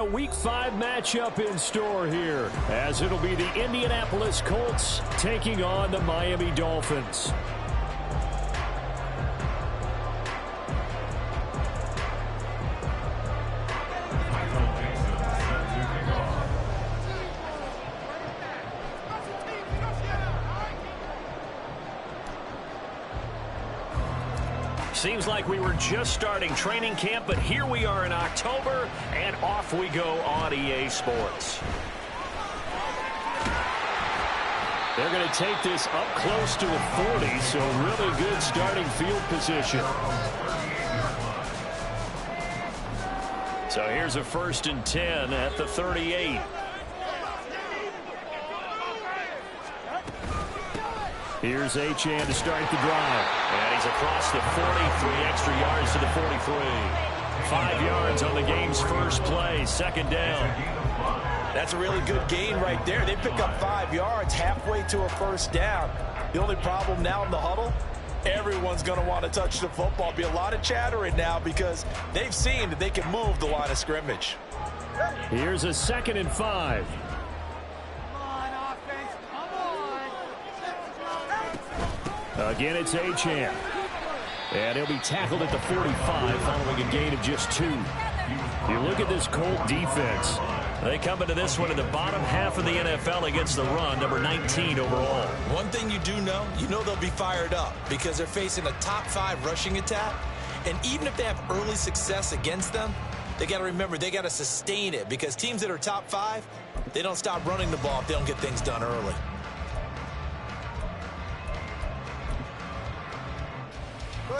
A Week 5 matchup in store here, as it'll be the Indianapolis Colts taking on the Miami Dolphins. Seems like we were just starting training camp, but here we are in October, and off we go on EA Sports. They're going to take this up close to a 40, so really good starting field position. So here's a 1st and 10 at the 38. Here's Achane to start the drive. And he's across the 40, 3 extra yards to the 43. 5 yards on the game's first play, 2nd down. That's a really good gain right there. They pick up 5 yards halfway to a 1st down. The only problem now in the huddle, everyone's going to want to touch the football. Be a lot of chattering now because they've seen that they can move the line of scrimmage. Here's a 2nd and 5. Again, it's Achane. And he'll be tackled at the 45 following a gain of just 2. You look at this Colt defense. They come into this one in the bottom half of the NFL against the run, number 19 overall. One thing you do know, they'll be fired up because they're facing a top 5 rushing attack. And even if they have early success against them, they got to remember they got to sustain it because teams that are top 5, they don't stop running the ball if they don't get things done early.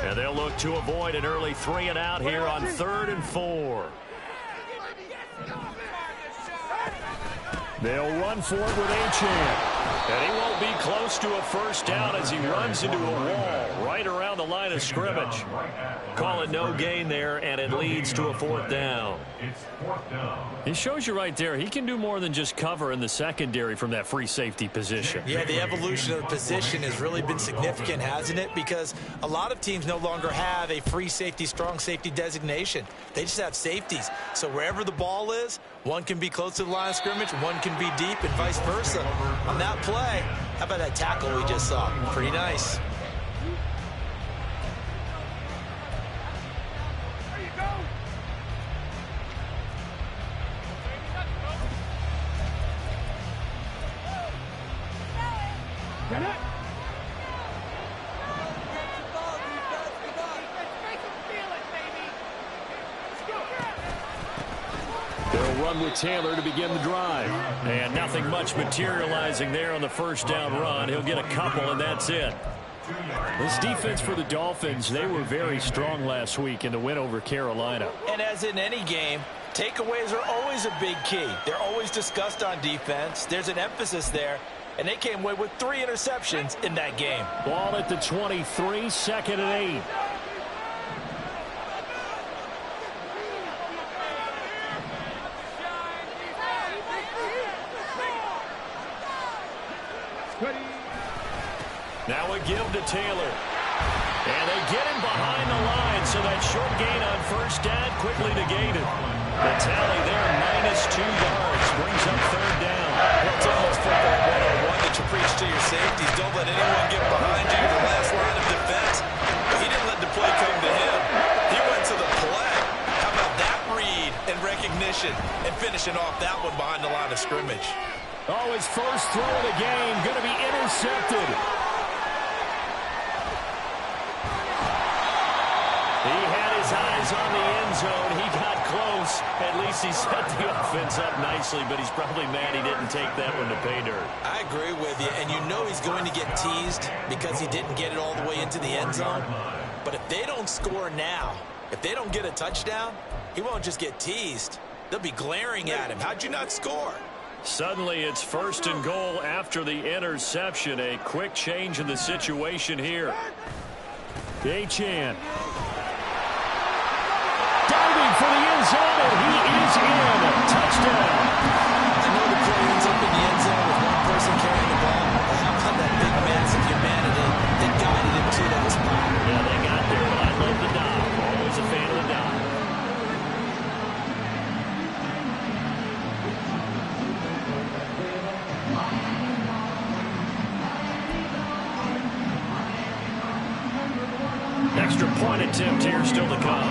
And they'll look to avoid an early 3 and out here on 3rd and 4. They'll run for it with Achane. And he won't be close to a 1st down as he runs into a wall right around the line of scrimmage. Call it no gain there, and it leads to a 4th down. It shows you right there, he can do more than just cover in the secondary from that free safety position. Yeah, the evolution of the position has really been significant, hasn't it? Because a lot of teams no longer have a free safety, strong safety designation. They just have safeties. So wherever the ball is, one can be close to the line of scrimmage, one can be deep, and vice versa. On that play, how about that tackle we just saw? Pretty nice. They'll run with Taylor to begin the drive. And nothing much materializing there on the 1st down run. He'll get a couple, and that's it. This defense for the Dolphins, they were very strong last week in the win over Carolina. And as in any game, takeaways are always a big key. They're always discussed on defense. There's an emphasis there. And they came away with 3 interceptions in that game. Ball at the 23, 2nd and 8. Now a give to Taylor. And they get him behind the line, so that short gain on 1st down quickly negated. The tally there, -2 yards, brings up 3rd down. Well, it's almost football 101 that you preach to your safeties. Don't let anyone get behind you in the last line of defense. But he didn't let the play come to him. He went to the play. How about that read and recognition and finishing off that one behind the line of scrimmage? Oh, his first throw of the game going to be intercepted. He had his eyes on the end zone. He got close. At least he set the offense up nicely, but he's probably mad he didn't take that one to pay dirt. I agree with you, and you know he's going to get teased because he didn't get it all the way into the end zone. But if they don't score now, if they don't get a touchdown, he won't just get teased. They'll be glaring at him. How'd you not score? Suddenly it's 1st and goal after the interception. A quick change in the situation here. Achane. Diving for the end zone, and he is in. Touchdown. I know the play ends up in the end zone with one person carrying the ball. But how about that big massive humanity that guided him to that spot? Yeah, they got there, but I love the dive. Always a fan of the dive. Two-point attempt here still to come.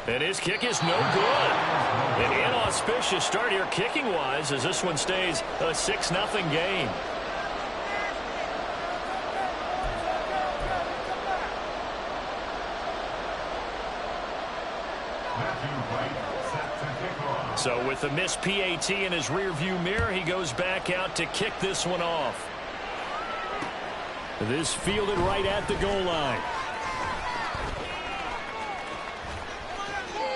And his kick is no good. An inauspicious start here kicking-wise as this one stays a 6-0 game. So with the missed PAT in his rearview mirror, he goes back out to kick this one off. This fielded right at the goal line.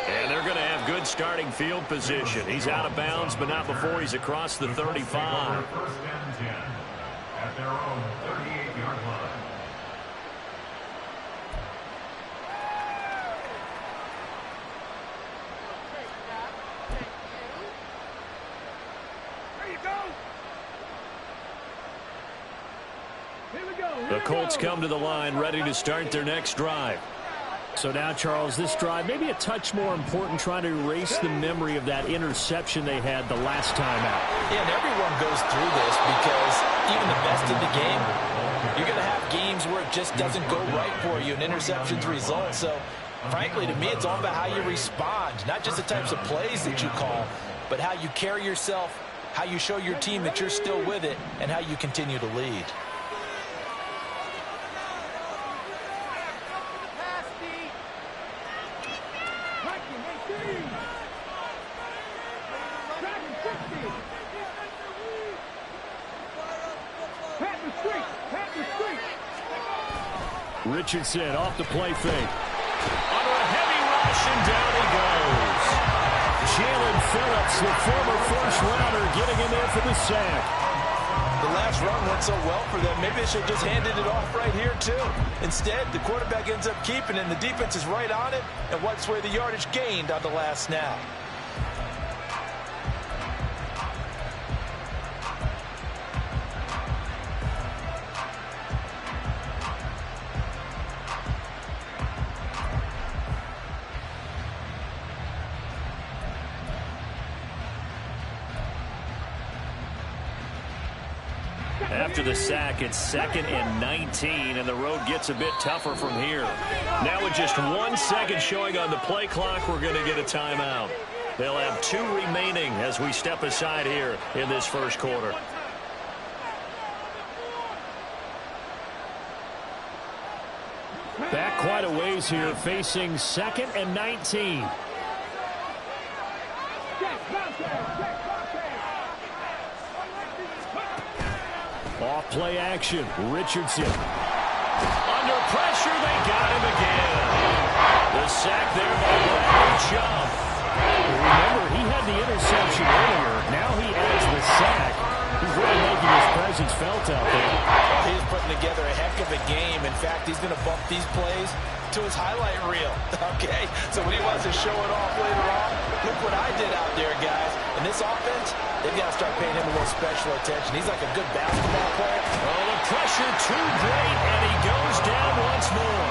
And they're going to have good starting field position. He's out of bounds, but not before he's across the 35. First and 10 at their own 38-yard line. The Colts come to the line ready to start their next drive. So now, Charles, this drive maybe a touch more important, trying to erase the memory of that interception they had the last time out. Yeah, and everyone goes through this because even the best in the game, you're going to have games where it just doesn't go right for you and interceptions result. So, frankly, to me, it's all about how you respond, not just the types of plays that you call, but how you carry yourself, how you show your team that you're still with it, and how you continue to lead. Richardson off the play fake. Under a heavy rush, and down he goes. Jalen Phillips, the former first-rounder, getting in there for the sack. The last run went so well for them. Maybe they should have just handed it off right here, too. Instead, the quarterback ends up keeping it, and the defense is right on it and wipes away the yardage gained on the last snap. After the sack, it's 2nd and 19, and the road gets a bit tougher from here. Now with just 1 second showing on the play clock, we're going to get a timeout. They'll have 2 remaining as we step aside here in this first quarter. Back quite a ways here, facing 2nd and 19. Off play action, Richardson. Under pressure, they got him again. The sack there by Bradley Chubb. Remember, he had the interception earlier. Now he adds the sack. He's really making his presence felt out there. He's putting together a heck of a game. In fact, he's going to bump these plays to his highlight reel. Okay, so when he wants to show it off later on, look what I did out there, guys. And this offense, they've got to start paying him a little special attention. He's like a good basketball player. Oh, the pressure too great, and he goes down once more.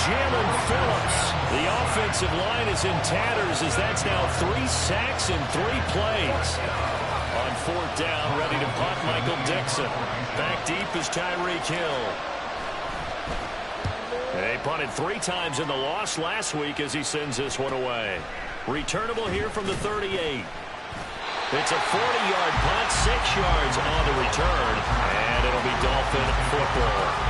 Jalen Phillips. The offensive line is in tatters as that's now 3 sacks in 3 plays. On 4th down, ready to punt, Michael Dixon. Back deep is Tyreek Hill. They punted 3 times in the loss last week as he sends this one away. Returnable here from the 38. It's a 40-yard punt, 6 yards on the return, and it'll be Dolphin football.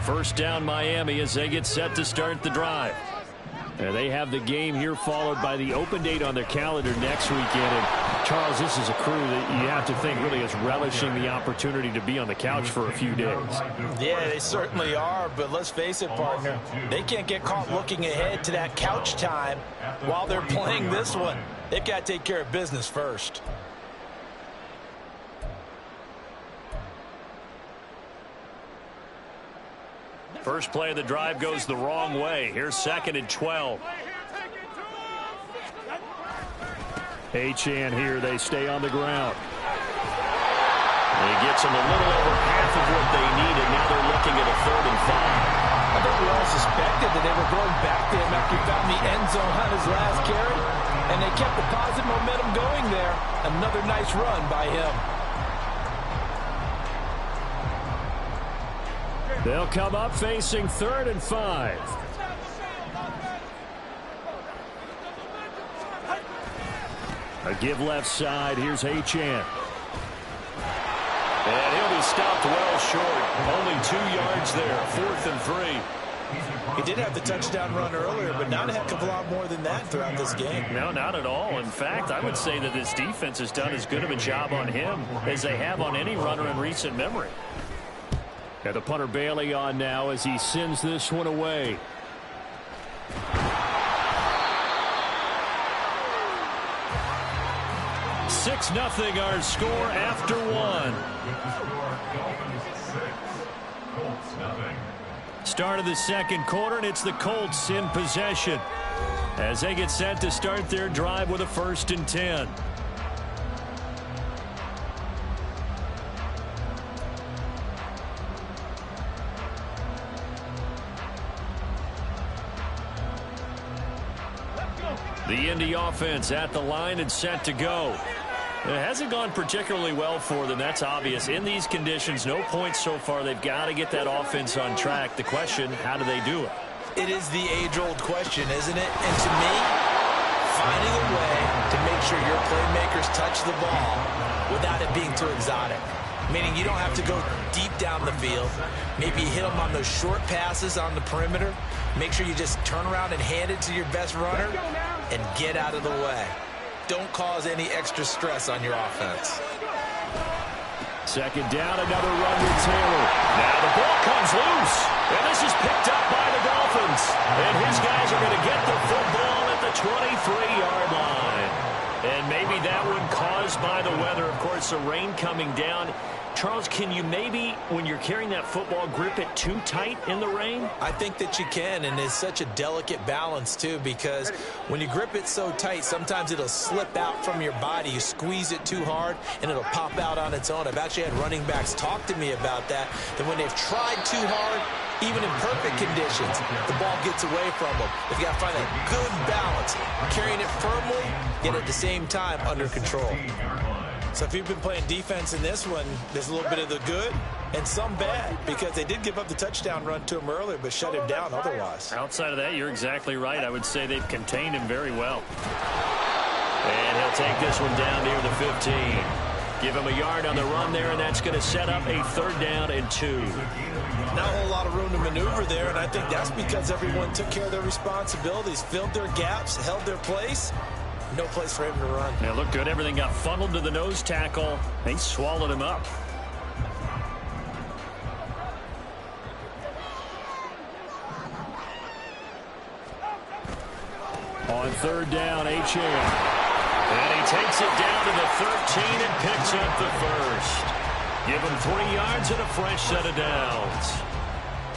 First down Miami as they get set to start the drive. They have the game here followed by the open date on their calendar next weekend. And Charles, this is a crew that you have to think really is relishing the opportunity to be on the couch for a few days. Yeah, they certainly are, but let's face it, partner. They can't get caught looking ahead to that couch time while they're playing this one. They've got to take care of business first. First play of the drive goes the wrong way. Here's 2nd and 12. Achane here. They stay on the ground. And he gets them a little over half of what they needed. Now they're looking at a 3rd and 5. I think we all suspected that they were going back to him after he found the end zone on his last carry, and they kept the positive momentum going there. Another nice run by him. They'll come up facing 3rd and 5. A give left side. Here's Achane. And he'll be stopped well short. Only 2 yards there. 4th and 3. He did have the touchdown run earlier, but not a heck of a lot more than that throughout this game. No, not at all. In fact, I would say that this defense has done as good of a job on him as they have on any runner in recent memory. And the punter Bailey on now as he sends this one away. Six nothing our score after one. Start of the second quarter, and it's the Colts in possession as they get set to start their drive with a 1st and 10. The Indy offense at the line and set to go. It hasn't gone particularly well for them. That's obvious. In these conditions, no points so far. They've got to get that offense on track. The question, how do they do it? It is the age-old question, isn't it? And to me, finding a way to make sure your playmakers touch the ball without it being too exotic. Meaning you don't have to go deep down the field. Maybe you hit them on those short passes on the perimeter. Make sure you just turn around and hand it to your best runner and get out of the way. Don't cause any extra stress on your offense. Second down, another run with Taylor. Now the ball comes loose, and this is picked up by the Dolphins. And his guys are going to get the football at the 23-yard line. And maybe that one caused by the weather. Of course, the rain coming down. Charles, can you maybe, when you're carrying that football, grip it too tight in the rain? I think that you can, and it's such a delicate balance, too, because when you grip it so tight, sometimes it'll slip out from your body. You squeeze it too hard, and it'll pop out on its own. I've actually had running backs talk to me about that when they've tried too hard, even in perfect conditions, the ball gets away from them. They've got to find a good balance, carrying it firmly, yet at the same time under control. So if you've been playing defense in this one, there's a little bit of the good and some bad, because they did give up the touchdown run to him earlier but shut him down otherwise. Outside of that, you're exactly right. I would say they've contained him very well. And he'll take this one down near the 15. Give him a yard on the run there, and that's going to set up a 3rd down and 2. Not a whole lot of room to maneuver there, and I think that's because everyone took care of their responsibilities, filled their gaps, held their place. No place for him to run. It looked good. Everything got funneled to the nose tackle. They swallowed him up. On 3rd down, Achane. And he takes it down to the 13 and picks up the 1st. Give him 3 yards and a fresh set of downs.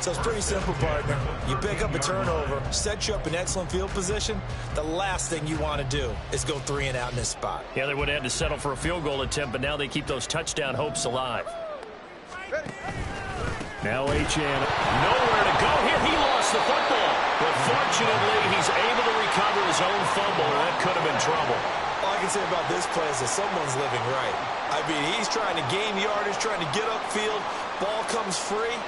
So it's pretty simple, partner. You pick up a turnover, set you up in excellent field position. The last thing you want to do is go 3 and out in this spot. Yeah, they would have had to settle for a field goal attempt, but now they keep those touchdown hopes alive. Now Achane. Nowhere to go here. He lost the football. But fortunately, he's able to recover his own fumble. That could have been trouble. All I can say about this play is that someone's living right. I mean, he's trying to gain yardage, trying to get upfield. Ball comes free.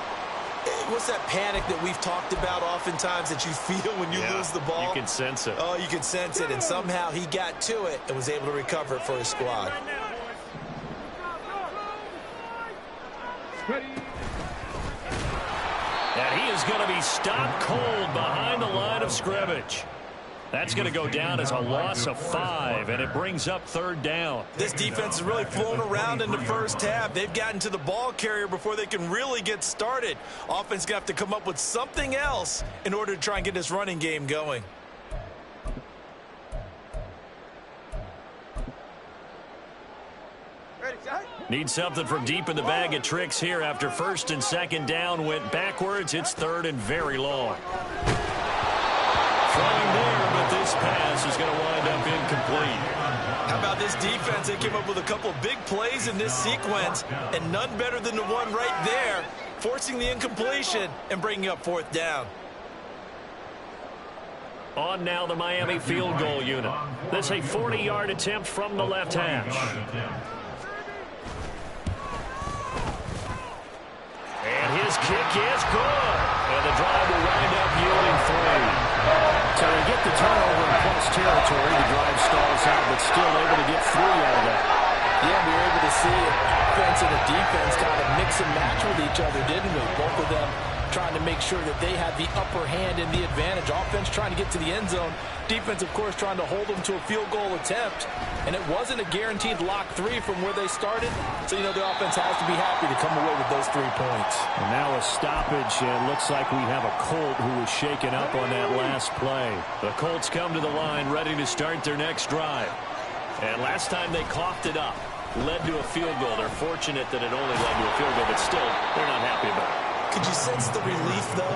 What's that panic that we've talked about oftentimes that you feel when you lose the ball? You can sense it. Oh, you can sense it, and somehow he got to it and was able to recover it for his squad. And he is going to be stopped cold behind the line of scrimmage. That's going to go down as a loss of 5, and it brings up 3rd down. This defense has really flown around in the first half. They've gotten to the ball carrier before they can really get started. Offense going to have to come up with something else in order to try and get this running game going. Need something from deep in the bag of tricks here after 1st and 2nd down went backwards. It's 3rd and very long. Throwing there, but this pass is going to wind up incomplete. How about this defense, they came up with a couple of big plays in this sequence, and none better than the one right there, forcing the incompletion and bringing up fourth down. On now the Miami field goal unit. This is a 40-yard attempt from the left hash. And his kick is good. And the drive will wind up yielding 3. So they get the turnover in plus territory. The drive stalls out, but still able to get 3 out of that. Yeah, we were able to see offense and the defense kind of mix and match with each other, didn't we? Both of them trying to make sure that they had the upper hand and the advantage. Offense trying to get to the end zone. Defense, of course, trying to hold them to a field goal attempt. And it wasn't a guaranteed lock 3 from where they started. So, you know, the offense has to be happy to come away with those 3 points. And now a stoppage, and looks like we have a Colt who was shaken up on that last play. The Colts come to the line ready to start their next drive. And last time they coughed it up, led to a field goal. They're fortunate that it only led to a field goal, but still, they're not happy about it. Could you sense the relief, though,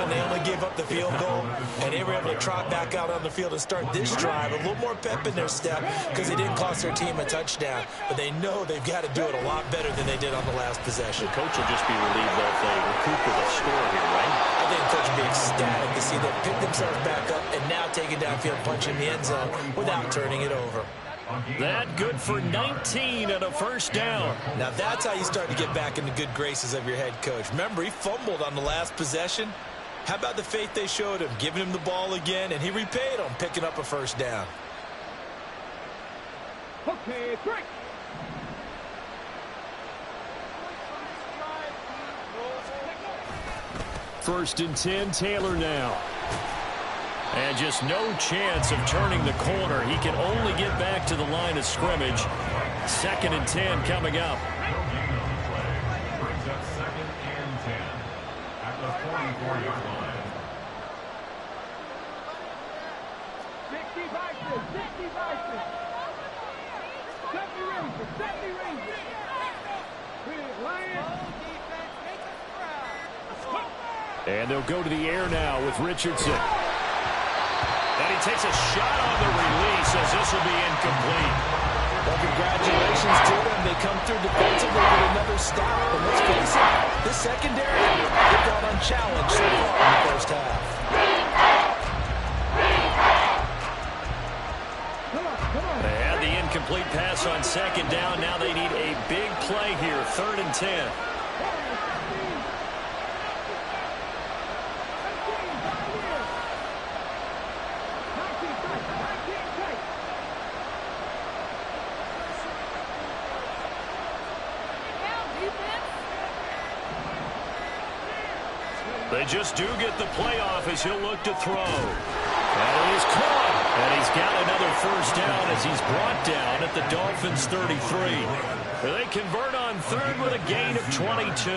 when they only gave up the field goal and they were able to trot back out on the field and start this drive? A little more pep in their step because they didn't cost their team a touchdown. But they know they've got to do it a lot better than they did on the last possession. The coach will just be relieved that they recoup with a score here, right? I think the coach will be ecstatic to see them pick themselves back up and now take a downfield punch in the end zone without turning it over. That good for 19 and a first down. Now that's how you start to get back in the good graces of your head coach. Remember, he fumbled on the last possession. How about the faith they showed him, giving him the ball again, and he repaid them, picking up a first down. Okay, 3. First and 10, Taylor now. And just no chance of turning the corner. He can only get back to the line of scrimmage. 2nd and 10 coming up. Brings up 2nd and 10 at the 44-yard line. 60 Vikings, 60 Vikings. 70 Rangers, 70 Rangers. And they'll go to the air now with Richardson. And he takes a shot on the release as this will be incomplete. Well, congratulations to them. They come through defensively with another stop. And let's face it, this secondary, they've gone unchallenged so far in the first half. They had the incomplete pass on 2nd down. Now they need a big play here. 3rd and 10. They just do get the playoff as he'll look to throw. And it is caught. And he's got another first down as he's brought down at the Dolphins' 33. They convert on 3rd with a gain of 22.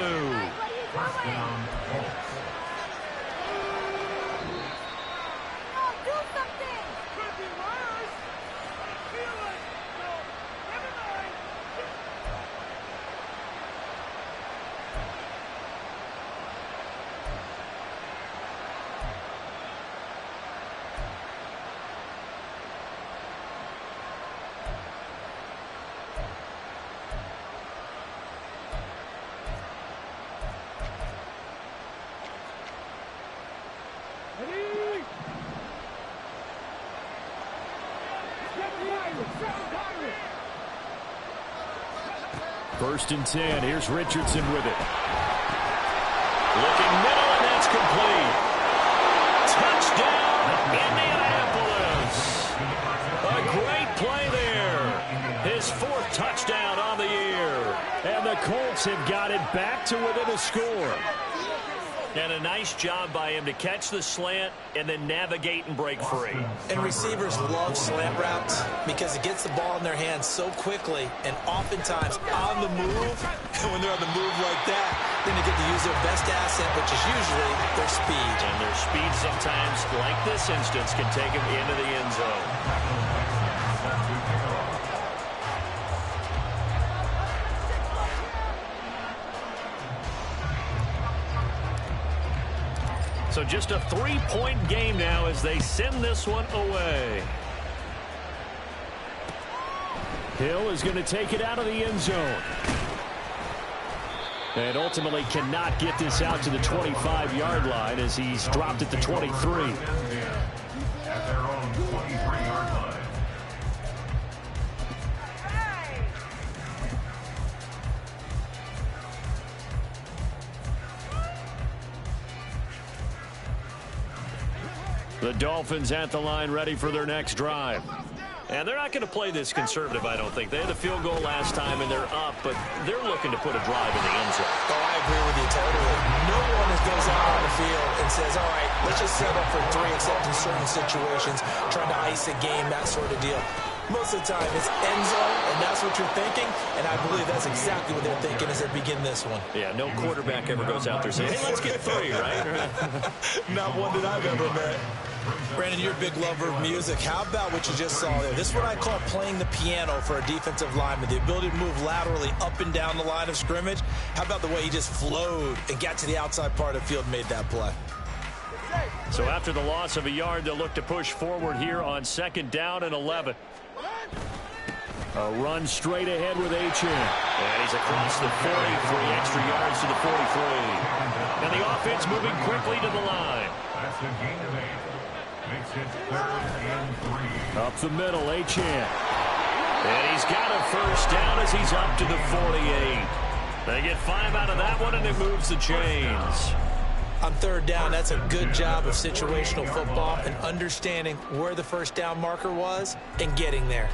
First and 10. Here's Richardson with it. Looking middle, and that's complete. Touchdown, Indianapolis. A great play there. His 4th touchdown on the year. And the Colts have got it back to within a score. And a nice job by him to catch the slant and then navigate and break free. And receivers love slant routes because it gets the ball in their hands so quickly and oftentimes on the move. And when they're on the move like that, then they get to use their best asset, which is usually their speed. And their speed sometimes, like this instance, can take them into the end zone. So just a 3-point game now as they send this one away. Hill is going to take it out of the end zone. And ultimately cannot get this out to the 25-yard line as he's dropped at the 23. At their own 23-yard line. The Dolphins at the line, ready for their next drive. And they're not going to play this conservative, I don't think. They had a field goal last time, and they're up, but they're looking to put a drive in the end zone. Oh, I agree with you totally. No one goes out on the field and says, all right, let's just settle for 3, except in certain situations, trying to ice a game, that sort of deal. Most of the time, it's end zone, and that's what you're thinking, and I believe that's exactly what they're thinking as they begin this one. Yeah, no quarterback ever goes out there saying, hey, let's get 3, right? Not one that I've ever met. Brandon, you're a big lover of music. How about what you just saw there? This is what I call playing the piano for a defensive lineman, the ability to move laterally up and down the line of scrimmage. How about the way he just flowed and got to the outside part of the field and made that play? So after the loss of a yard, they'll look to push forward here on 2nd down and 11. A run straight ahead with Achane. And he's across the 40, 3 extra yards to the 43. And the offense moving quickly to the line. That's a gain of 8. Makes it 3rd and 3. Up the middle, Achane. And he's got a first down as he's up to the 48. They get 5 out of that one, and it moves the chains. On 3rd down, that's a good job of situational football and understanding where the first down marker was and getting there.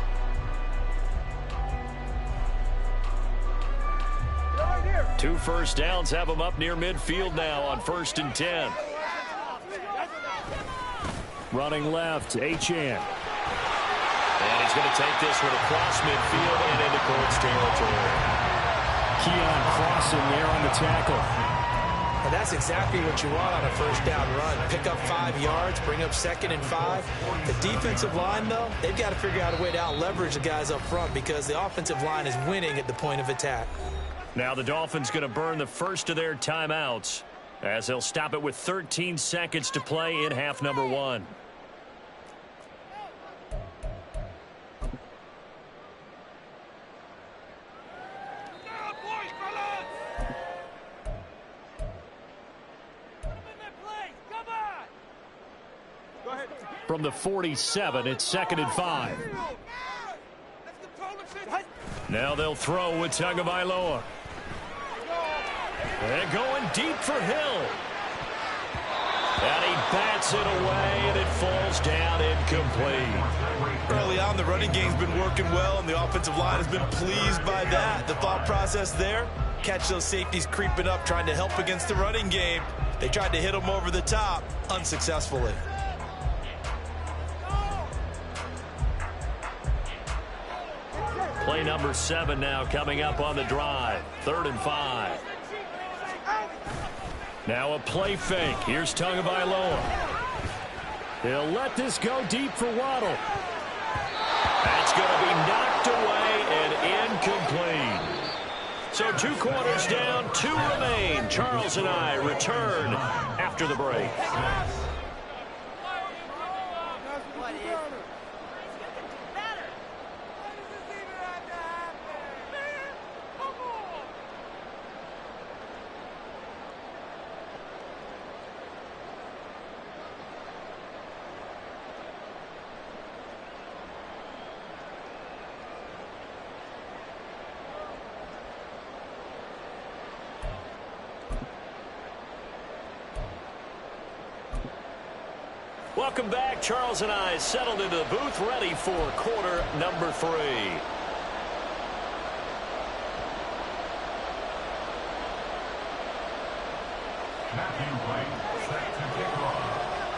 Two first downs have them up near midfield now on 1st and 10. Running left, Achane. And he's going to take this one across midfield and into Colts territory. Keon Clausen there on the tackle. And that's exactly what you want on a first down run. Pick up 5 yards, bring up 2nd and 5. The defensive line, though, they've got to figure out a way to out-leverage the guys up front because the offensive line is winning at the point of attack. Now the Dolphins going to burn the first of their timeouts as they'll stop it with 13 seconds to play in half number 1. From the 47, it's 2nd and 5. Now they'll throw with Tagovailoa. They're going deep for Hill. And he bats it away, and it falls down incomplete. Early on, the running game's been working well, and the offensive line has been pleased by that. The thought process there, catch those safeties creeping up, trying to help against the running game. They tried to hit them over the top, unsuccessfully. Play number 7 now coming up on the drive. 3rd and 5. Now a play fake. Here's Tagovailoa. He'll let this go deep for Waddle. That's going to be knocked away and incomplete. So 2 quarters down, 2 remain. Charles and I return after the break. Welcome back. Charles and I settled into the booth, ready for quarter number 3.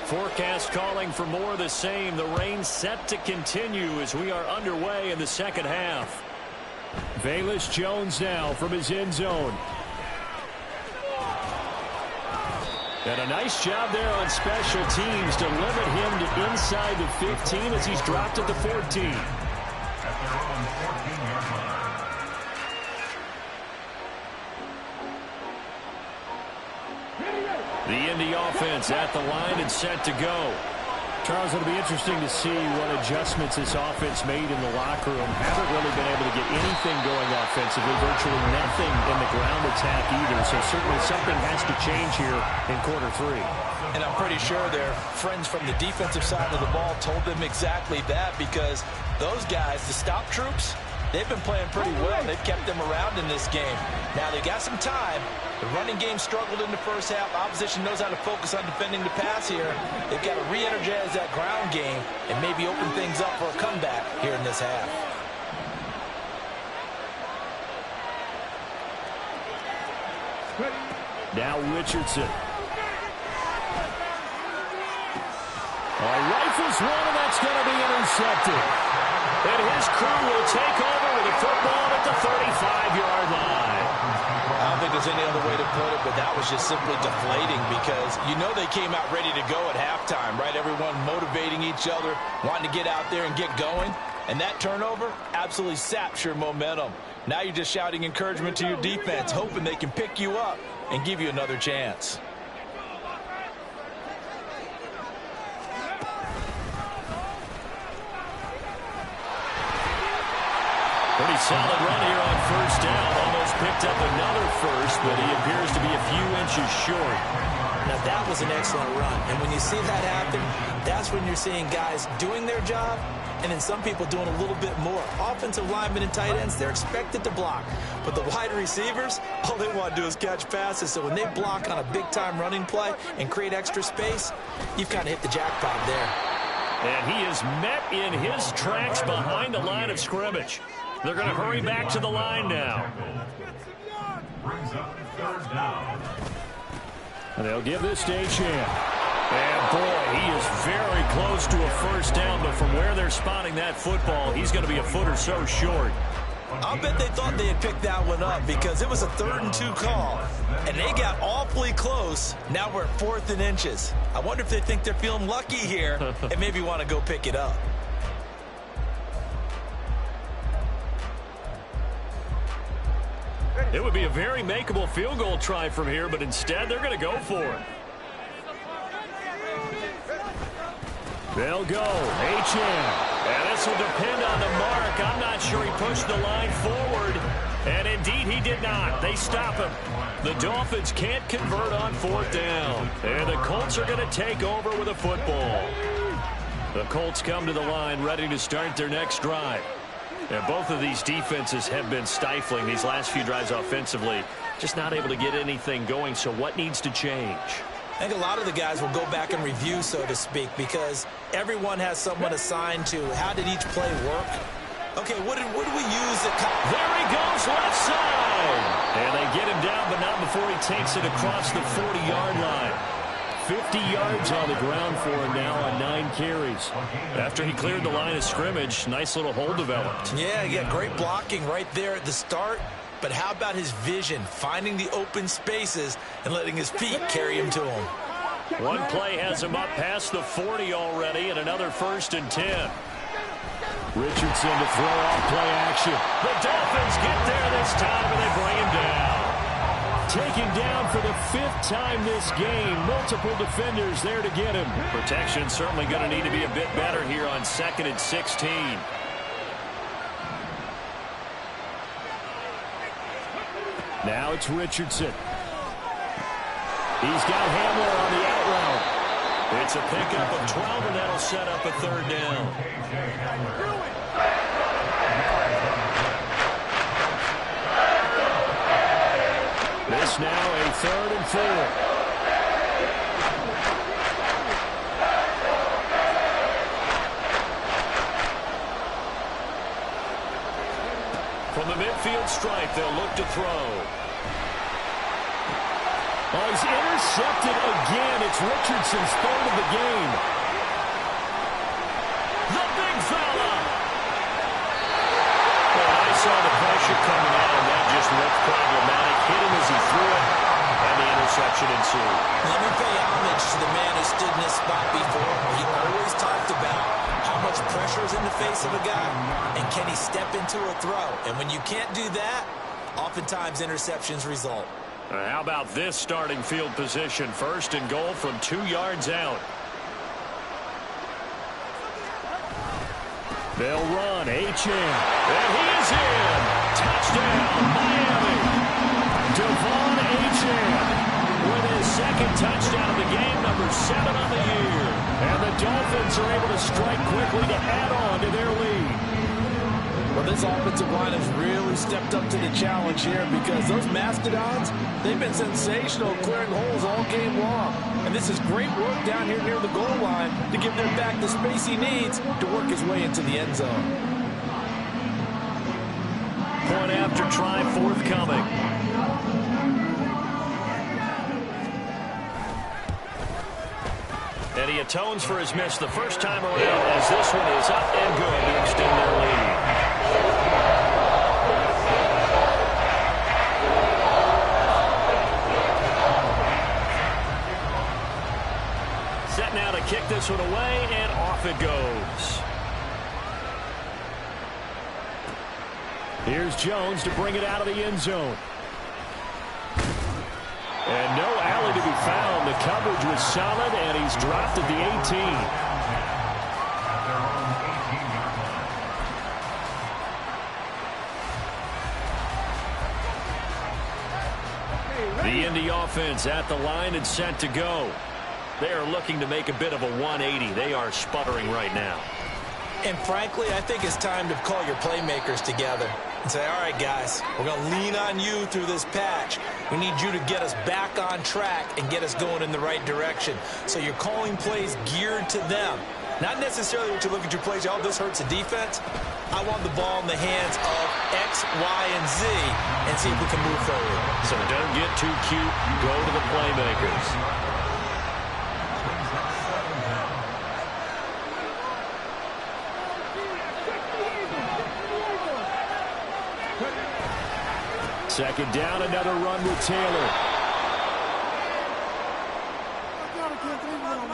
Forecast calling for more of the same. The rain set to continue as we are underway in the second half. Velus Jones now from his end zone. And a nice job there on special teams to limit him to inside the 15 as he's dropped at the 14. At their own 14-yard line. The Indy offense at the line and set to go. Charles, it'll be interesting to see what adjustments this offense made in the locker room. Haven't really been able to get anything going offensively, virtually nothing in the ground attack either. So certainly something has to change here in quarter 3. And I'm pretty sure their friends from the defensive side of the ball told them exactly that, because those guys, the stop troops, they've been playing pretty well. They've kept them around in this game. Now they got some time. The running game struggled in the first half. Opposition knows how to focus on defending the pass here. They've got to re-energize that ground game and maybe open things up for a comeback here in this half. Now Richardson. Rifles one, and that's going to be intercepted. And his crew will take over with a football at the 35-yard line. I don't think there's any other way to put it, but that was just simply deflating, because you know they came out ready to go at halftime, right? Everyone motivating each other, wanting to get out there and get going. And that turnover absolutely saps your momentum. Now you're just shouting encouragement to your defense, hoping they can pick you up and give you another chance. Pretty solid run here on first down. Almost picked up another first, but he appears to be a few inches short. Now that was an excellent run. And when you see that happen, that's when you're seeing guys doing their job and then some people doing a little bit more. Offensive linemen and tight ends, they're expected to block. But the wide receivers, all they want to do is catch passes. So when they block on a big-time running play and create extra space, you've kind of hit the jackpot there. And he is met in his tracks behind the line of scrimmage. They're going to hurry back to the line now. Brings up third down. And they'll give this to Achane. And boy, he is very close to a first down, but from where they're spotting that football, he's going to be a foot or so short. I'll bet they thought they had picked that one up, because it was a 3rd and 2 call, and they got awfully close. Now we're at 4th and inches. I wonder if they think they're feeling lucky here and maybe want to go pick it up. It would be a very makeable field goal try from here, but instead they're going to go for it. They'll go. Achane. And this will depend on the mark. I'm not sure he pushed the line forward. And indeed he did not. They stop him. The Dolphins can't convert on 4th down. And the Colts are going to take over with a football. The Colts come to the line ready to start their next drive. And both of these defenses have been stifling these last few drives offensively. Just not able to get anything going. So what needs to change? I think a lot of the guys will go back and review, so to speak, because everyone has someone assigned to how did each play work. Okay, what did we use? There he goes, left side. And they get him down, but not before he takes it across the 40-yard line. 50 yards on the ground for him now on 9 carries. After he cleared the line of scrimmage, nice little hole developed. Yeah, great blocking right there at the start. But how about his vision, finding the open spaces and letting his feet carry him to him? One play has him up past the 40 already, and another 1st and 10. Richardson to throw off play action. The Dolphins get there this time, and they bring him down. Taken down for the 5th time this game. Multiple defenders there to get him. Protection certainly going to need to be a bit better here on 2nd and 16. Now it's Richardson. He's got Hamler on the out route. It's a pickup of 12, and that'll set up a 3rd down. This now a 3rd and 4. From the midfield stripe, they'll look to throw. Oh, he's intercepted again. It's Richardson's 3rd of the game. The big fella. Well, I saw the pressure coming out, and that just looked problematic. Hit him as he threw it, and the interception ensued. Let me pay homage to the man who stood in this spot before. He always talked about how much pressure is in the face of a guy, and can he step into a throw? And when you can't do that, oftentimes interceptions result. How about this starting field position? 1st and goal from 2 yards out. They'll run. Achane. And he is in. Touchdown, Miami. Devon Achane with his second touchdown of the game, number 7 on the year. And the Dolphins are able to strike quickly to add on to their lead. Well, this offensive line has really stepped up to the challenge here because those Mastodons, they've been sensational clearing holes all game long. And this is great work down here near the goal line to give their back the space he needs to work his way into the end zone. Point after try forthcoming. And he atones for his miss the first time around as this one is up and good to extend their lead. Set now to kick this one away, and off it goes. Here's Jones to bring it out of the end zone. And no alley to be found. The coverage was solid, and he's dropped at the 18. The Indy offense at the line and set to go. They are looking to make a bit of a 180. They are sputtering right now. And frankly, I think it's time to call your playmakers together and say, all right, guys, we're going to lean on you through this patch. We need you to get us back on track and get us going in the right direction. So you're calling plays geared to them. Not necessarily what you look at your plays, oh, this hurts the defense. I want the ball in the hands of X, Y, and Z and see if we can move forward. So don't get too cute. Go to the playmakers. Second down, another run with Taylor.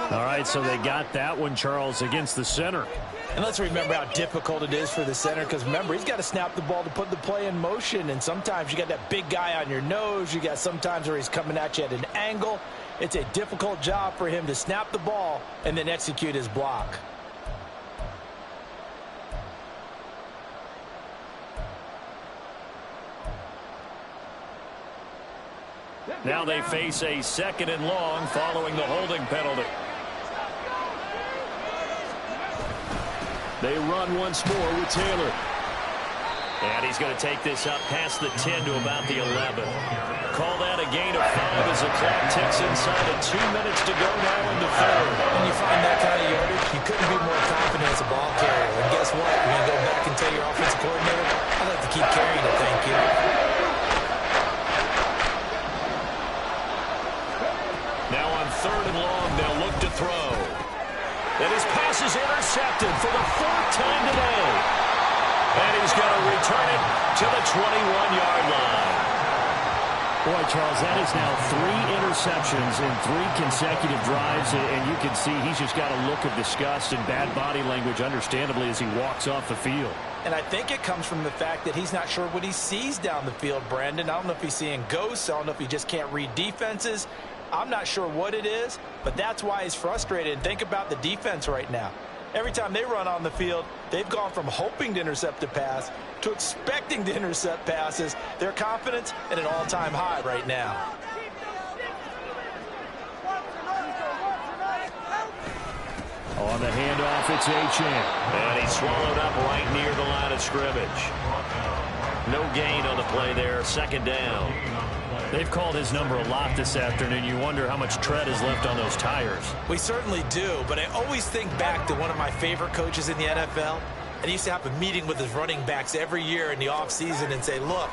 All right, so they got that one, Charles, against the center. And let's remember how difficult it is for the center because, remember, he's got to snap the ball to put the play in motion. And sometimes you got that big guy on your nose. You got sometimes where he's coming at you at an angle. It's a difficult job for him to snap the ball and then execute his block. Now they face a second and long following the holding penalty. They run once more with Taylor. And he's going to take this up past the 10 to about the 11. Call that a gain of 5 as the clock ticks inside of 2 minutes to go now in the third. When you find that kind of yardage, you couldn't be more confident as a ball carrier. And guess what? You're going to go back and tell your offensive coordinator, I'd like to keep carrying it, thank you. Now on third and long, they'll look to throw. And his pass is intercepted for the 4th time today. And he's going to return it to the 21-yard line. Boy, Charles, that is now 3 interceptions in 3 consecutive drives, and you can see he's just got a look of disgust and bad body language, understandably, as he walks off the field. And I think it comes from the fact that he's not sure what he sees down the field, Brandon. I don't know if he's seeing ghosts. I don't know if he just can't read defenses. I'm not sure what it is, but that's why he's frustrated. And think about the defense right now. Every time they run on the field, they've gone from hoping to intercept a pass to expecting to intercept passes. Their confidence at an all-time high right now. On the handoff, it's Achane. And he's swallowed up right near the line of scrimmage. No gain on the play there, second down. They've called his number a lot this afternoon. You wonder how much tread is left on those tires. We certainly do, but I always think back to one of my favorite coaches in the NFL. And he used to have a meeting with his running backs every year in the offseason and say, look,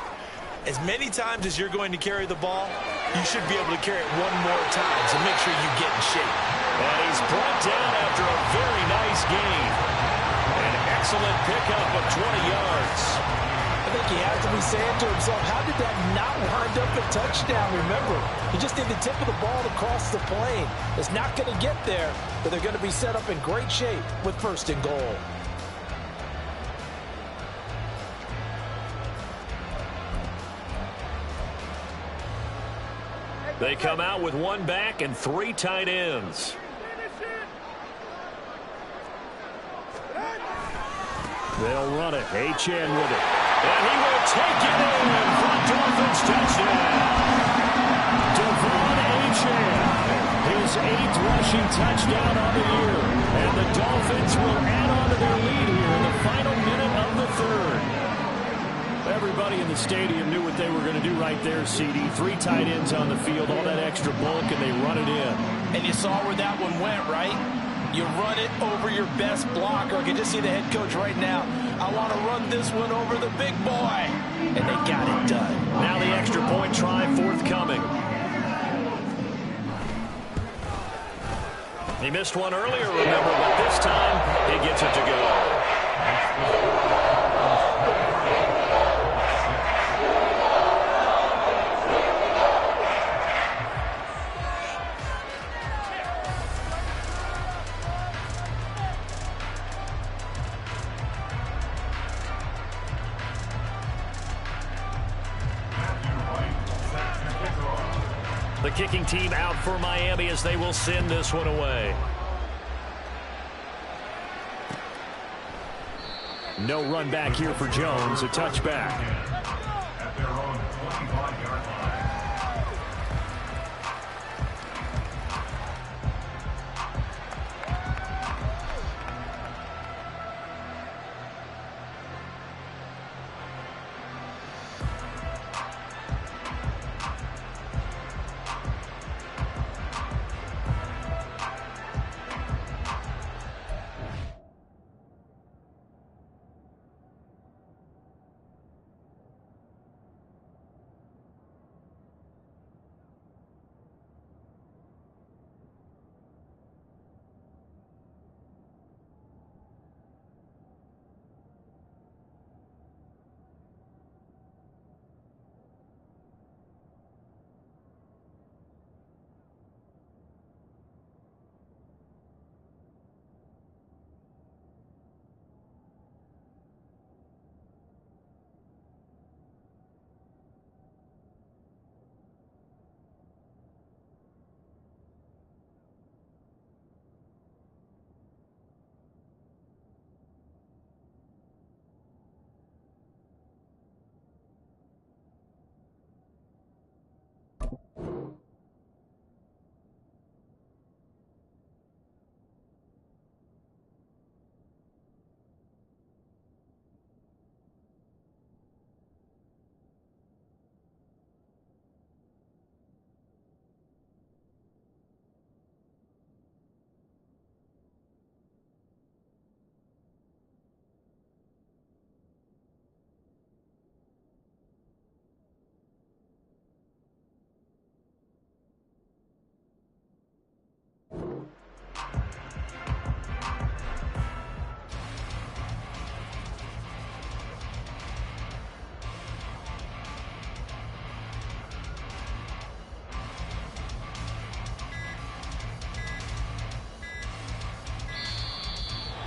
as many times as you're going to carry the ball, you should be able to carry it one more time, so make sure you get in shape. And he's brought down after a very nice gain. An excellent pickup of 20 yards. I think he has to be saying to himself, how did that not wind up a touchdown? Remember, you just need the tip of the ball to cross the plane. It's not going to get there, but they're going to be set up in great shape with 1st and goal. They come out with 1 back and 3 tight ends. They'll run it. Achane with it. And he will take it in for a Dolphins touchdown. Devon Achane, his 8th rushing touchdown on the year. And the Dolphins will add on to their lead here in the final minute of the 3rd. Everybody in the stadium knew what they were going to do right there, CD. 3 tight ends on the field, all that extra bulk, and they run it in. And you saw where that one went, right? You run it over your best blocker. I can just see the head coach right now. I want to run this one over the big boy. And they got it done. Now the extra point try forthcoming. He missed one earlier, remember, but this time he gets it to go. The kicking team out for Miami as they will send this one away. No run back here for Jones. A touchback. At their own 25-yard line.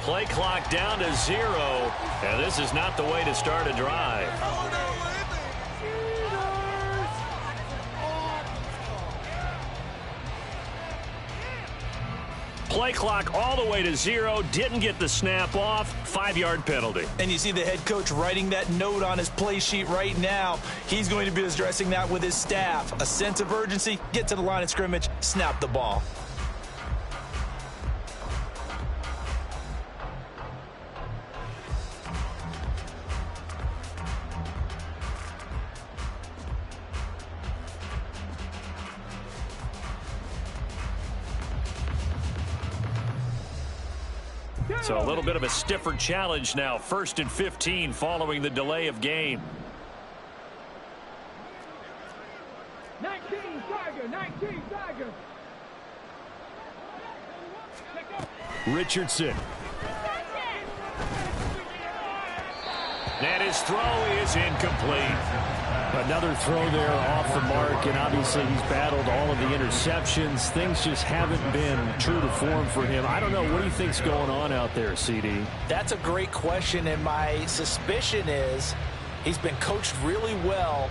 Play clock down to 0, and this is not the way to start a drive. Play clock all the way to 0, didn't get the snap off, 5-yard penalty. And you see the head coach writing that note on his play sheet right now. He's going to be addressing that with his staff. A sense of urgency, get to the line of scrimmage, snap the ball. So a little bit of a stiffer challenge now. 1st and 15 following the delay of game. 19 Tiger, 19 Tiger. Richardson. And his throw is incomplete. Another throw there off the mark, and obviously he's battled all of the interceptions. Things just haven't been true to form for him. I don't know. What do you think's going on out there, CD? That's a great question, and my suspicion is he's been coached really well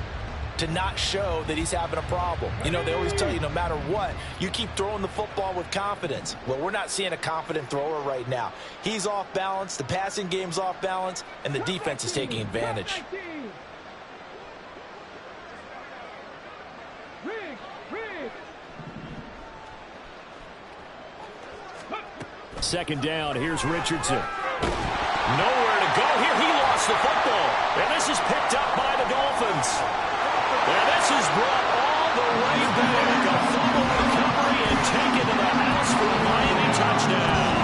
to not show that he's having a problem. You know, they always tell you no matter what, you keep throwing the football with confidence. Well, we're not seeing a confident thrower right now. He's off balance, the passing game's off balance, and the defense is taking advantage. Second down, here's Richardson. Nowhere to go here. He lost the football. And this is picked up by the Dolphins. And this is brought all the way back. A fumble recovery and taken to the house for a Miami touchdown.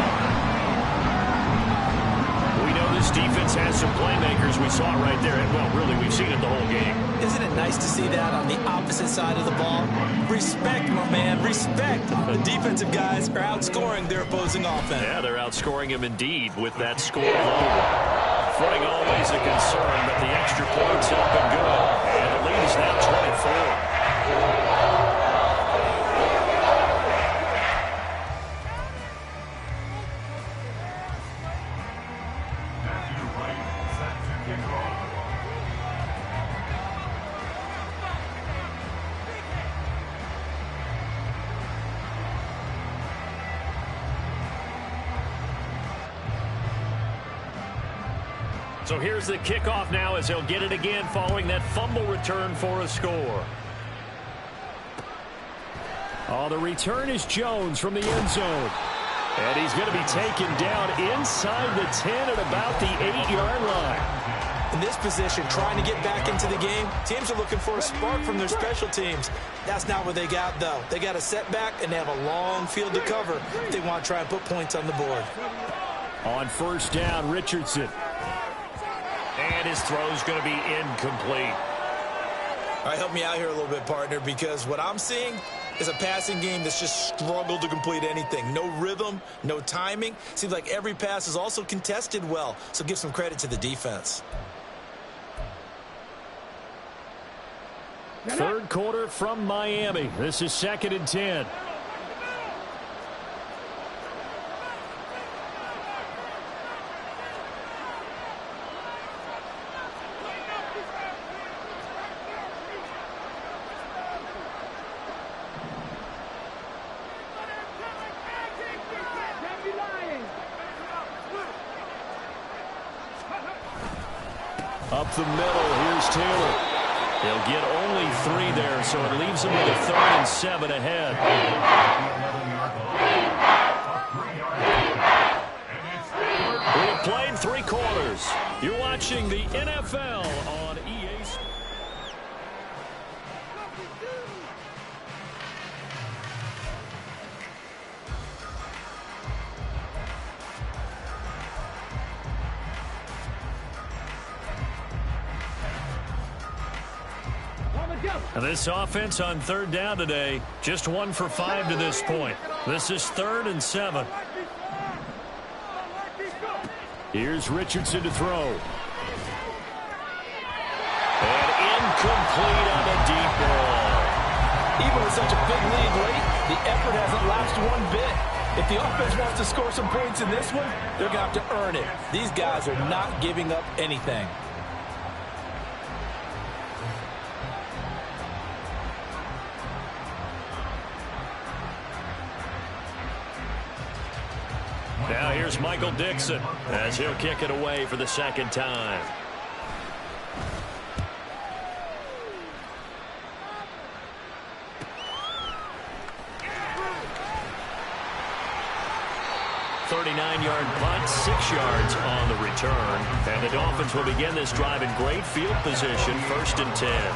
We know this defense has some playmakers. We saw it right there. And, well, really, we've seen it the whole game. Isn't it nice to see that on the opposite side of the ball? Respect, my man, respect. The defensive guys are outscoring their opposing offense. Yeah, they're outscoring him indeed with that score alone. Footing always a concern, but the extra points have been good. And the lead is now 24. So here's the kickoff now as he'll get it again following that fumble return for a score. Oh, the return is Jones from the end zone. And he's going to be taken down inside the 10 at about the 8-yard line. In this position, trying to get back into the game, teams are looking for a spark from their special teams. That's not what they got, though. They got a setback, and they have a long field to cover if they want to try and put points on the board. On first down, Richardson. And his throw's going to be incomplete. All right, help me out here a little bit, partner, because what I'm seeing is a passing game that's just struggled to complete anything. No rhythm, no timing. Seems like every pass is also contested well, so give some credit to the defense. Third quarter from Miami. This is 2nd and 10. Up the middle, here's Taylor. They'll get only 3 there, so it leaves them with a 3rd and 7 ahead. We have played 3 quarters. You're watching the NFL on EA Sports. This offense on 3rd down today, just 1 for 5 to this point. This is 3rd and 7. Here's Richardson to throw. And incomplete on a deep ball. Even with such a big lead late, the effort hasn't lapsed one bit. If the offense wants to score some points in this one, they're going to have to earn it. These guys are not giving up anything. Now here's Michael Dixon as he'll kick it away for the 2nd time. .39-yard punt, 6 yards on the return. And the Dolphins will begin this drive in great field position, 1st and 10.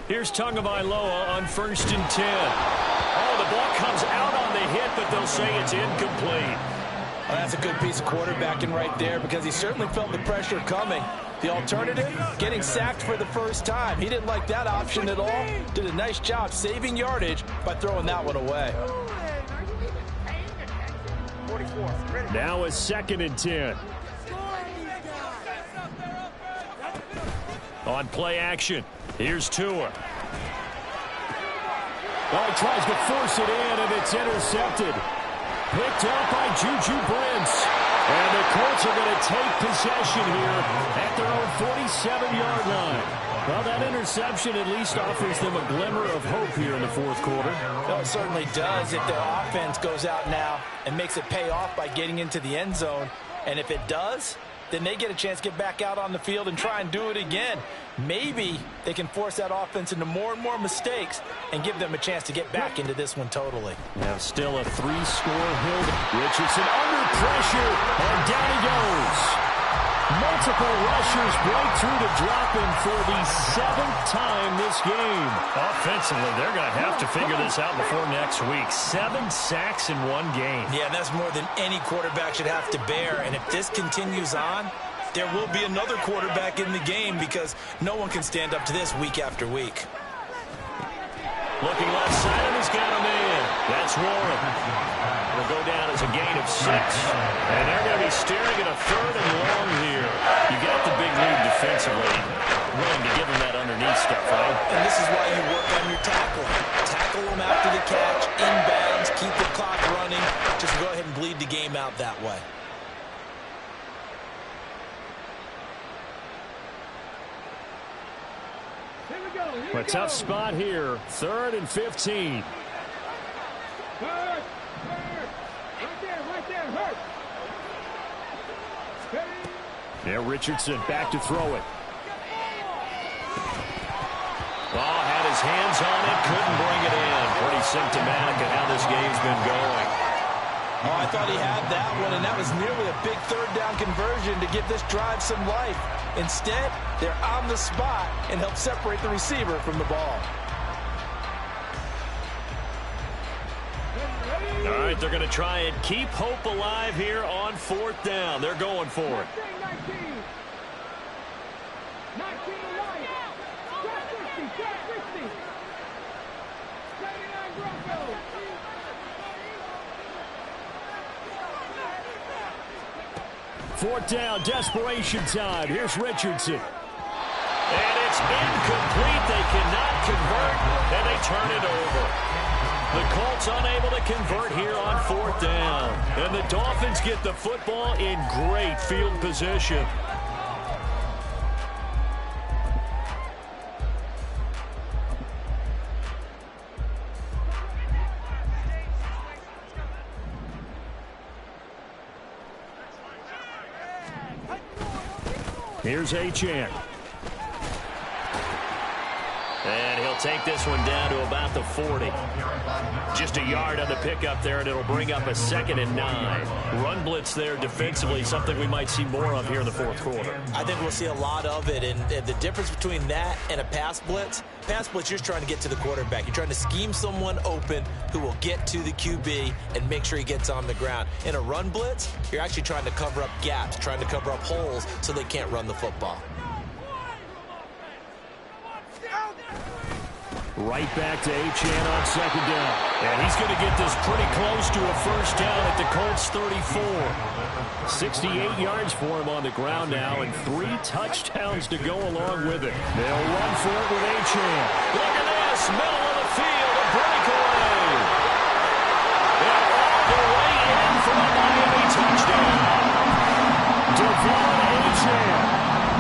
Here's Tagovailoa on 1st and 10. Oh, the ball comes out on the hit, but they'll say it's incomplete. Well, that's a good piece of quarterbacking right there because he certainly felt the pressure coming. The alternative, getting sacked for the first time. He didn't like that option at all. Did a nice job saving yardage by throwing that one away. Now a 2nd and 10. On play action, here's Tua. Oh, he tries to force it in, and it's intercepted. Picked up by Juju Brents. And the Colts are going to take possession here at their own 47-yard line. Well, that interception at least offers them a glimmer of hope here in the fourth quarter. Well, it certainly does if their offense goes out now and makes it pay off by getting into the end zone. And if it does, then they get a chance to get back out on the field and try and do it again. Maybe they can force that offense into more and more mistakes and give them a chance to get back into this one totally. Now still a 3-score Hill. Richardson under pressure, and down he goes. Multiple rushers break through to drop him for the 7th time this game. Offensively, they're going to have to figure this out before next week. 7 sacks in one game. Yeah, and that's more than any quarterback should have to bear. And if this continues on, there will be another quarterback in the game because no one can stand up to this week after week. Looking left side, and he's got a man. That's Warren. It'll go down as a gain of 6. And they're going to be staring at a 3rd and long here. You got the big lead defensively. Willing to give him that underneath stuff, right? And this is why you work on your tackling. Tackle them after the catch, inbounds, keep the clock running. Just go ahead and bleed the game out that way. A tough spot here. 3rd and 15. Hurt. Right there, hurt. Now Richardson back to throw it. Oh, had his hands on it, couldn't bring it in. Pretty symptomatic of how this game's been going. Oh, I thought he had that one, and that was nearly a big 3rd down conversion to give this drive some life. Instead, they're on the spot and help separate the receiver from the ball. All right, they're going to try and keep hope alive here on 4th down. They're going for it. 19 right. Shot 60. 79 Broncos. Fourth down, desperation time. Here's Richardson. And it's incomplete. They cannot convert, and they turn it over. The Colts unable to convert here on 4th down. And the Dolphins get the football in great field position. Here's Achane. And he'll take this one down to about the 40. Just a yard on the pickup there, and it'll bring up a 2nd and 9. Run blitz there defensively, something we might see more of here in the fourth quarter. I think we'll see a lot of it, and the difference between that and a pass blitz, you're just trying to get to the quarterback. You're trying to scheme someone open who will get to the QB and make sure he gets on the ground. In a run blitz, you're actually trying to cover up gaps, trying to cover up holes so they can't run the football. Right back to Achane on 2nd down. And he's going to get this pretty close to a 1st down at the Colts 34. 68 yards for him on the ground now, and 3 touchdowns to go along with it. They'll run for it with Achane. Look at this, middle of the field, a breakaway. And all the way in for a Miami touchdown. Devon Achane,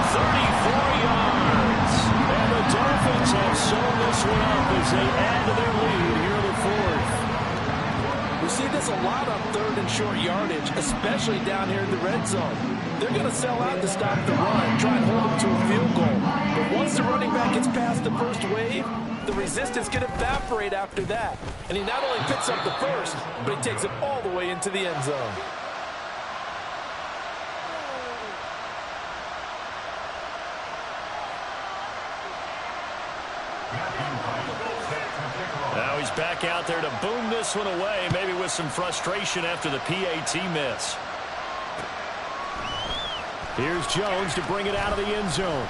34 yards. And the Dolphins have sewn this one up as they add to their lead here in the 4th. We see this a lot on 3rd and short yardage, especially down here in the red zone. They're going to sell out to stop the run, try and hold them to a field goal. But once the running back gets past the first wave, the resistance can evaporate after that. And he not only picks up the first, but he takes it all the way into the end zone. Now he's back out there to boom this one away, maybe with some frustration after the PAT miss. Here's Jones to bring it out of the end zone.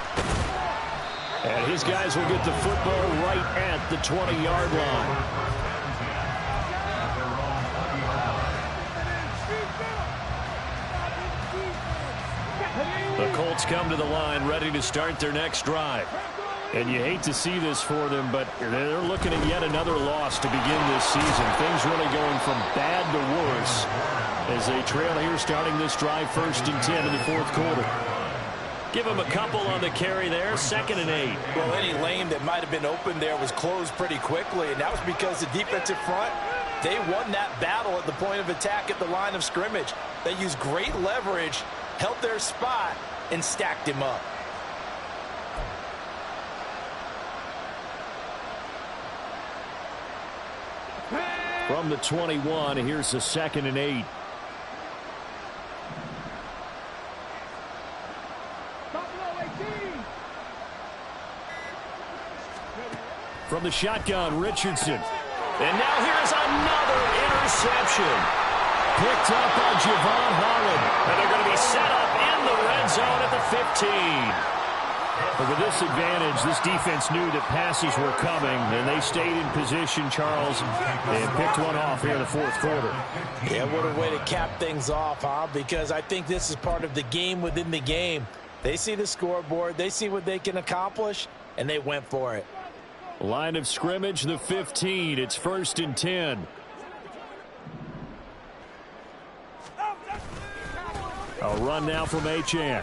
And his guys will get the football right at the 20-yard line. The Colts come to the line ready to start their next drive. And you hate to see this for them, but they're looking at yet another loss to begin this season. Things really going from bad to worse as they trail here starting this drive 1st and 10 in the 4th quarter. Give them a couple on the carry there, 2nd and 8. Well, any lane that might have been open there was closed pretty quickly, and that was because the defensive front, they won that battle at the point of attack at the line of scrimmage. They used great leverage, held their spot, and stacked him up. From the 21, here's the 2nd and 8. From the shotgun, Richardson. And now here's another interception. Picked up by Javon Holland. And they're going to be set up in the red zone at the 15. But with this advantage, this defense knew that passes were coming, and they stayed in position, Charles, and picked one off here in the 4th quarter. Yeah, what a way to cap things off, huh? Because I think this is part of the game within the game. They see the scoreboard, they see what they can accomplish, and they went for it. Line of scrimmage, the 15. It's 1st and 10. A run now from Achane.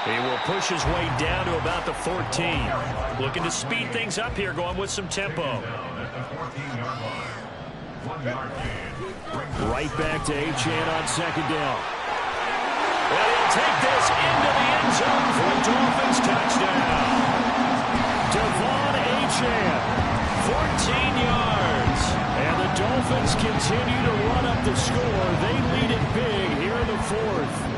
He will push his way down to about the 14. Looking to speed things up here, going with some tempo. Right back to Achane on 2nd down. And he'll take this into the end zone for a Dolphins touchdown. Devon Achane, 14 yards. And the Dolphins continue to run up the score. They lead it big here in the 4th.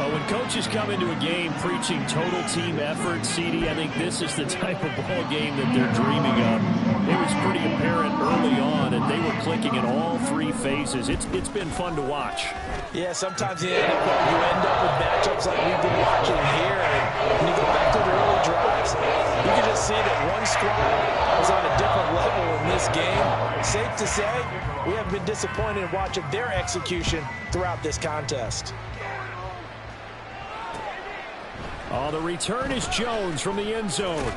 When coaches come into a game preaching total team effort, CD, I think this is the type of ball game that they're dreaming of. It was pretty apparent early on, and they were clicking in all 3 phases. It's been fun to watch. Yeah, sometimes in the NFL, you end up with matchups like we've been watching here. And when you go back to the early drives, you can just see that one squad was on a different level in this game. Safe to say, we have been disappointed in watching their execution throughout this contest. Oh, the return is Jones from the end zone.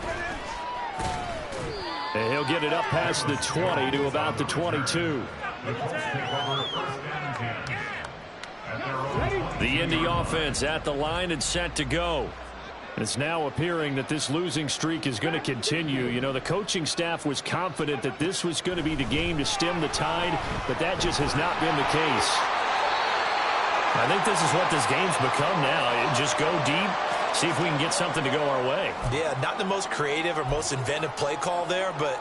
And he'll get it up past the 20 to about the 22. The Indy offense at the line and set to go. It's now appearing that this losing streak is going to continue. You know, the coaching staff was confident that this was going to be the game to stem the tide, but that just has not been the case. I think this is what this game's become now. Just go deep. See if we can get something to go our way. Yeah, not the most creative or most inventive play call there, but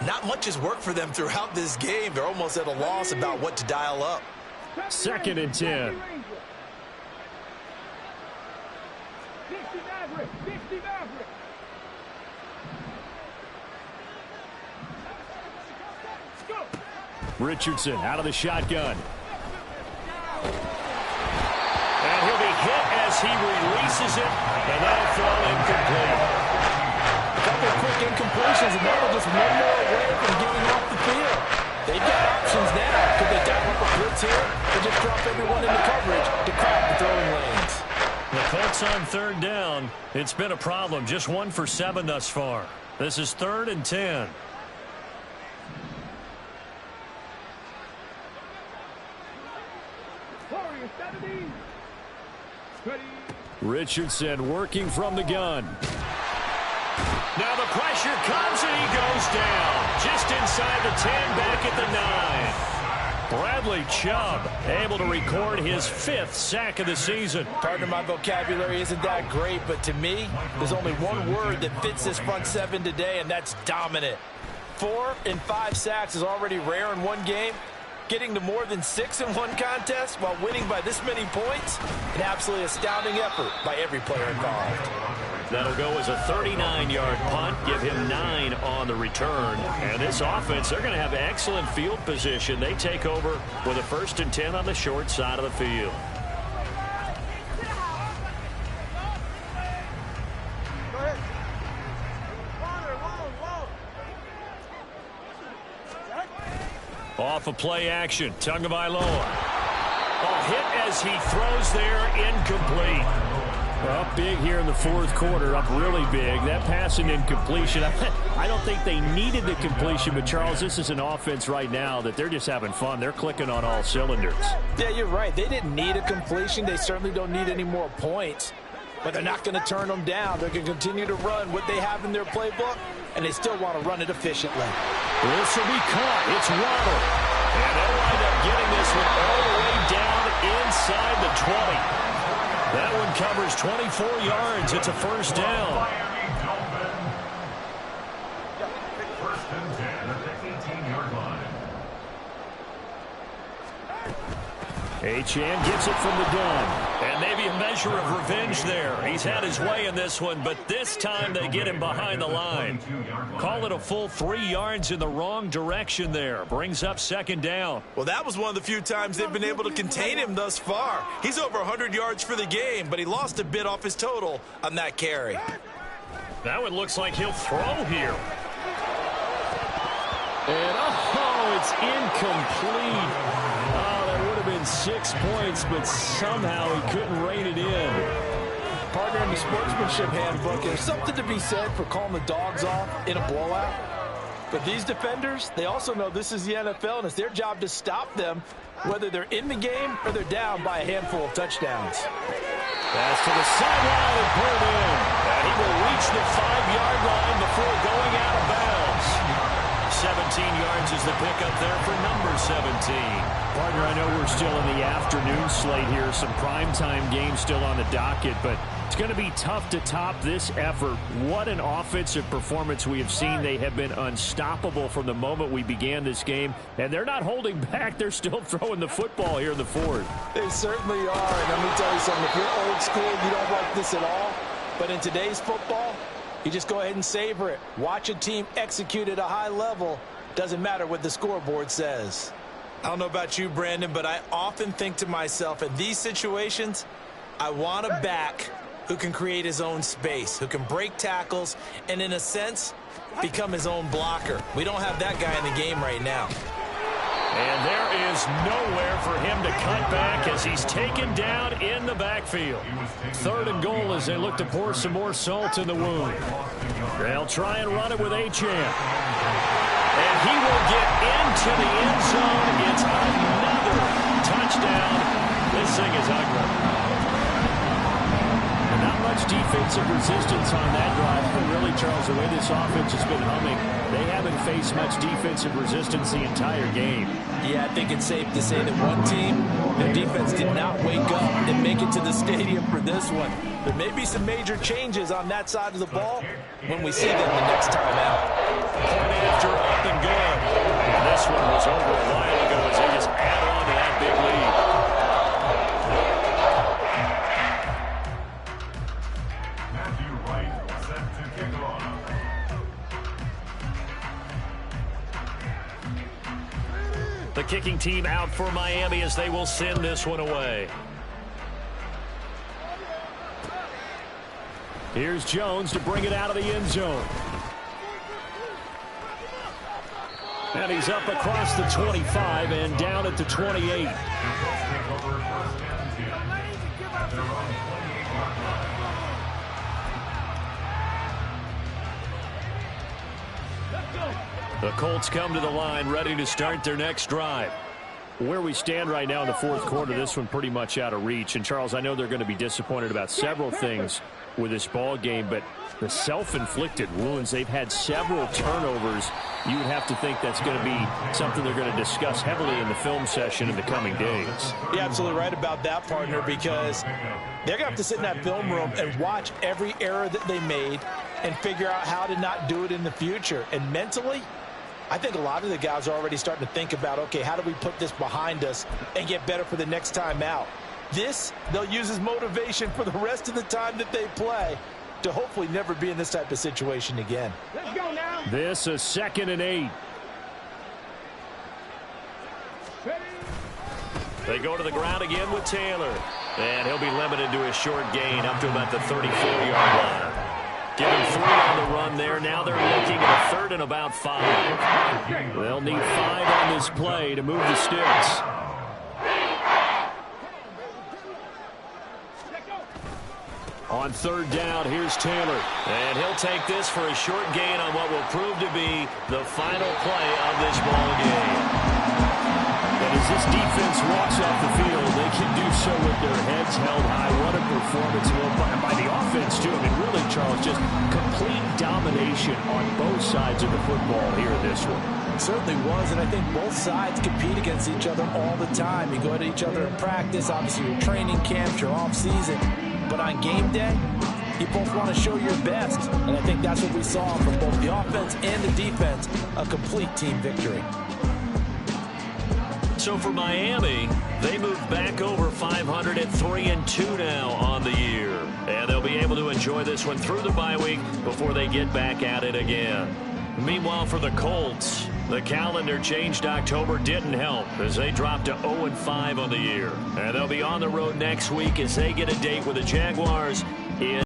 not much has worked for them throughout this game. They're almost at a loss about what to dial up. 2nd and 10. Richardson out of the shotgun. And he'll be hit as he releases it, and that'll fall incomplete. A couple of quick incompletions, and that'll just one more away from getting off the field. They've got options now. Could they dial up a blitz here or just drop everyone into coverage to crowd the throwing lanes? The Colts on 3rd down. It's been a problem. Just 1 for 7 thus far. This is 3rd and 10. Richardson working from the gun. Now the pressure comes and he goes down. Just inside the 10, back at the 9. Bradley Chubb able to record his 5th sack of the season. Pardon my vocabulary isn't that great, but to me, there's only one word that fits this front 7 today, and that's dominant. 4 and 5 sacks is already rare in one game. Getting to more than 6 in one contest while winning by this many points, an absolutely astounding effort by every player involved. That'll go as a 39-yard punt, give him 9 on the return. And this offense, they're going to have excellent field position. They take over with a 1st and 10 on the short side of the field. Off of play action, Tagovailoa. Hit as he throws there, incomplete. Up big here in the fourth quarter, up really big. That pass and incompletion, I don't think they needed the completion, but Charles, this is an offense right now that they're just having fun. They're clicking on all cylinders. Yeah, you're right. They didn't need a completion. They certainly don't need any more points, but they're not going to turn them down. They're going to continue to run what they have in their playbook, and they still want to run it efficiently. This will be caught. It's Waddle. And they'll wind up getting this one all the way down inside the 20. That one covers 24 yards. It's a first down. First and 10 at the 18-yard line. Achane gets it from the gun. And maybe a measure of revenge there. He's had his way in this one, but this time they get him behind the line. Call it a full 3 yards in the wrong direction there. Brings up second down. Well, that was one of the few times they've been able to contain him thus far. He's over 100 yards for the game, but he lost a bit off his total on that carry. That one looks like he'll throw here. And, it's incomplete. Oh, that would have been 6 points, but somehow he couldn't rein it in. Partner, in the sportsmanship handbook, there's something to be said for calling the dogs off in a blowout. But these defenders, they also know this is the NFL, and it's their job to stop them, whether they're in the game or they're down by a handful of touchdowns. Pass to the sideline and pulled in. And he will reach the 5-yard line before going out of bounds. 17 yards is the pickup there for number 17. Partner, I know we're still in the afternoon slate here. Some primetime games still on the docket, but it's going to be tough to top this effort. What an offensive performance we have seen. They have been unstoppable from the moment we began this game, and they're not holding back. They're still throwing the football here in the fourth. They certainly are, and let me tell you something. If you're old school, you don't like this at all, but in today's football, you just go ahead and savor it. Watch a team execute at a high level. Doesn't matter what the scoreboard says. I don't know about you, Brandon, but I often think to myself, in these situations, I want a back who can create his own space, who can break tackles, and in a sense, become his own blocker. We don't have that guy in the game right now. And there is nowhere for him to cut back as he's taken down in the backfield. Third and goal as they look to pour some more salt in the wound. They'll try and run it with Achane. And he will get into the end zone. It's another touchdown. This thing is ugly. And not much defensive resistance on that drive. Really, Charles, the way this offense has been humming, they haven't faced much defensive resistance the entire game. Yeah, I think it's safe to say that one team, their defense did not wake up and make it to the stadium for this one. There may be some major changes on that side of the ball when we see them the next time out. Point after up and good. And this one was over a while ago as they just add on to that big lead. Matthew Wright set to kick off. The kicking team out for Miami as they will send this one away. Here's Jones to bring it out of the end zone. And he's up across the 25 and down at the 28. The Colts come to the line ready to start their next drive. Where we stand right now in the fourth quarter, this one pretty much out of reach. And, Charles, I know they're going to be disappointed about several things with this ball game, but the self-inflicted wounds, they've had several turnovers. You would have to think that's going to be something they're going to discuss heavily in the film session in the coming days. You're absolutely right about that, partner, because they're going to have to sit in that film room and watch every error that they made and figure out how to not do it in the future. And mentally, I think a lot of the guys are already starting to think about, okay, how do we put this behind us and get better for the next time out? This, they'll use as motivation for the rest of the time that they play to hopefully never be in this type of situation again. Let's go now. This is 2nd and 8. They go to the ground again with Taylor. And he'll be limited to a short gain up to about the 34-yard line. Give him 3 on the run there. Now they're looking at a 3rd and about 5. They'll need 5 on this play to move the sticks. On third down, here's Taylor. And he'll take this for a short gain on what will prove to be the final play of this ball game. And as this defense walks off the field, they can do so with their heads held high. What a performance by the offense, too. I mean, really, Charles, just complete domination on both sides of the football here in this one. It certainly was, and I think both sides compete against each other all the time. You go at each other in practice, obviously your training camps, your off-season. But on game day, you both want to show your best. And I think that's what we saw from both the offense and the defense, a complete team victory. So for Miami, they move back over 500 at 3-2 now on the year. And they'll be able to enjoy this one through the bye week before they get back at it again. Meanwhile, for the Colts, the calendar changed. October didn't help as they dropped to 0-5 on the year. And they'll be on the road next week as they get a date with the Jaguars in